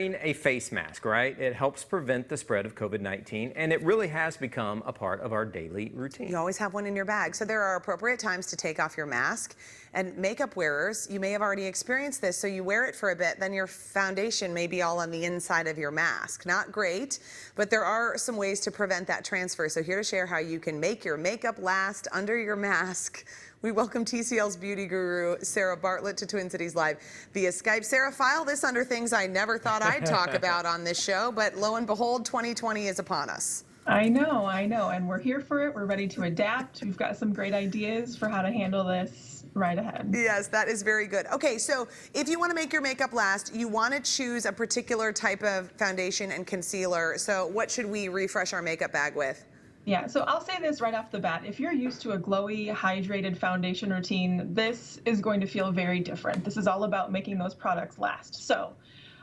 A face mask, right? It helps prevent the spread of COVID-19, and it really has become a part of our daily routine. You always have one in your bag. So there are appropriate times to take off your mask. And makeup wearers, you may have already experienced this. So you wear it for a bit, then your foundation may be all on the inside of your mask. Not great, but there are some ways to prevent that transfer. So here to share how you can make your makeup last under your mask, we welcome TCL's beauty guru, Sara Bartlett, to Twin Cities Live via Skype. Sara, file this under things I never thought I'd talk about on this show, but lo and behold, 2020 is upon us. I know, and we're here for it. We're ready to adapt. We've got some great ideas for how to handle this right ahead. Yes, that is very good. Okay, so if you want to make your makeup last, you want to choose a particular type of foundation and concealer. So what should we refresh our makeup bag with? Yeah, so I'll say this right off the bat. If you're used to a glowy, hydrated foundation routine, this is going to feel very different. This is all about making those products last. So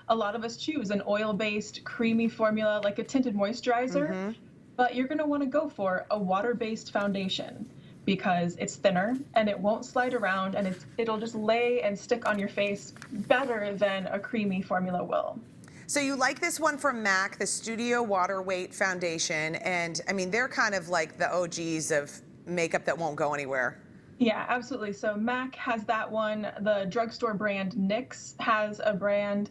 a lot of us choose an oil-based, creamy formula like a tinted moisturizer, but you're going to want to go for a water-based foundation because it's thinner and it won't slide around and it'll just lay and stick on your face better than a creamy formula will. So you like this one from MAC, the Studio Water Weight Foundation, and I mean, they're kind of like the OGs of makeup that won't go anywhere. Yeah, absolutely. So MAC has that one. The drugstore brand NYX has a brand,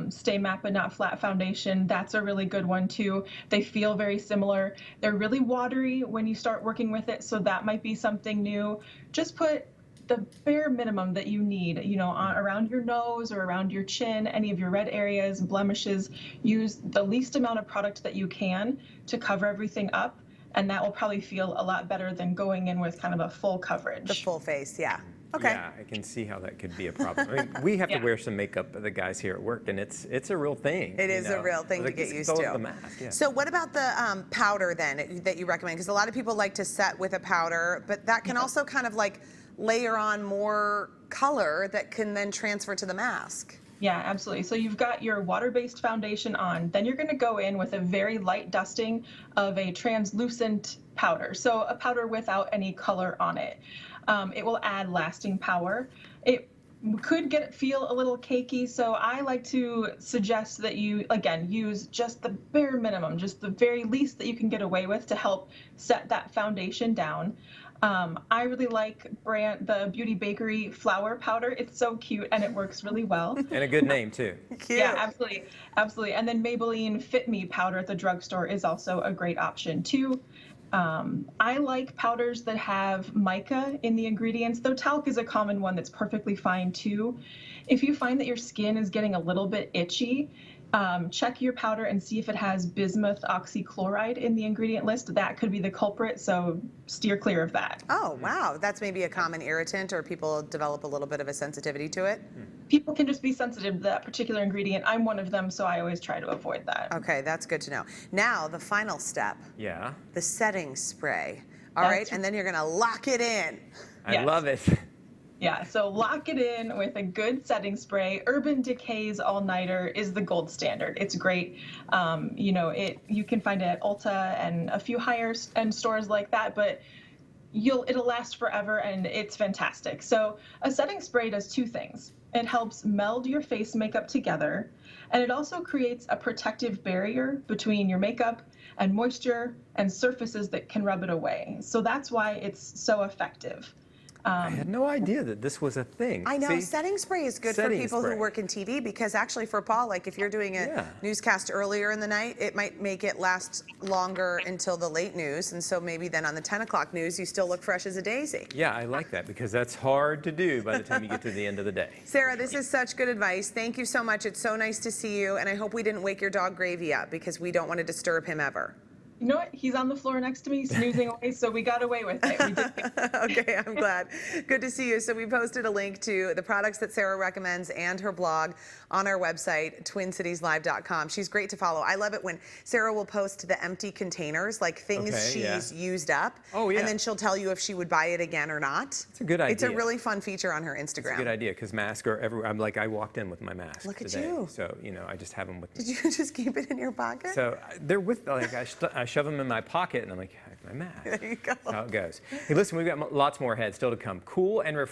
Stay Matte But Not Flat Foundation. That's a really good one too. They feel very similar. They're really watery when you start working with it, so that might be something new. Just put the bare minimum that you need, you know, around your nose or around your chin, any of your red areas, blemishes. Use the least amount of product that you can to cover everything up, and that will probably feel a lot better than going in with kind of a full coverage. The full face, yeah. Okay. Yeah, I can see how that could be a problem. I mean, we have to wear some makeup, the guys here at work, and it's a real thing. It is a real thing to get used to. The mask, yeah. So what about the powder then that you recommend? Because a lot of people like to set with a powder, but that can also kind of like layer on more color that can then transfer to the mask. Yeah, absolutely. So you've got your water-based foundation on, then you're going to go in with a very light dusting of a translucent powder. So a powder without any color on it. It will add lasting power. It could feel a little cakey, so I like to suggest that you, again, use just the bare minimum, just the very least that you can get away with to help set that foundation down. I really like the Beauty Bakery flour powder. It's so cute and it works really well. And a good name too. Cute. Yeah, absolutely, absolutely. And then Maybelline Fit Me powder at the drugstore is also a great option too. I like powders that have mica in the ingredients, though talc is a common one that's perfectly fine too. If you find that your skin is getting a little bit itchy, check your powder and see if it has bismuth oxychloride in the ingredient list. That could be the culprit, so steer clear of that. Oh, wow. That's maybe a common irritant, or people develop a little bit of a sensitivity to it? People can just be sensitive to that particular ingredient. I'm one of them, so I always try to avoid that. Okay, that's good to know. Now, the final step. Yeah. The setting spray. All right, and then you're going to lock it in. I love it. Yeah, so lock it in with a good setting spray. Urban Decay's All Nighter is the gold standard. It's great. You know, you can find it at Ulta and a few higher end stores like that, but it'll last forever and it's fantastic. So a setting spray does two things. It helps meld your face makeup together, and it also creates a protective barrier between your makeup and moisture and surfaces that can rub it away. So that's why it's so effective. I had no idea that this was a thing. I know. See? Setting spray is good for people who work in TV, because actually for Paul, like if you're doing a newscast earlier in the night, it might make it last longer until the late news. And so maybe then on the 10 o'clock news, you still look fresh as a daisy. Yeah, I like that because that's hard to do by the time you get to the end of the day. Sara, this is such good advice. Thank you so much. It's so nice to see you. And I hope we didn't wake your dog Gravy up, because we don't want to disturb him ever. You know what? He's on the floor next to me, snoozing away, so we got away with it. We did. Okay, I'm glad. Good to see you. So we posted a link to the products that Sara recommends and her blog on our website, twincitieslive.com. She's great to follow. I love it when Sara will post the empty containers, like things she's used up. Oh, yeah. And then she'll tell you if she would buy it again or not. It's a good idea. It's a really fun feature on her Instagram. It's a good idea, because masks are everywhere. I'm like, I walked in with my mask Look today. at you. So, you know, I just have them with me. Did you just keep it in your pocket? So they're with, like, I shove them in my pocket, and I'm like, my mask. There you go. That's how it goes. Hey, listen, we've got lots more ahead still to come. Cool and refreshing.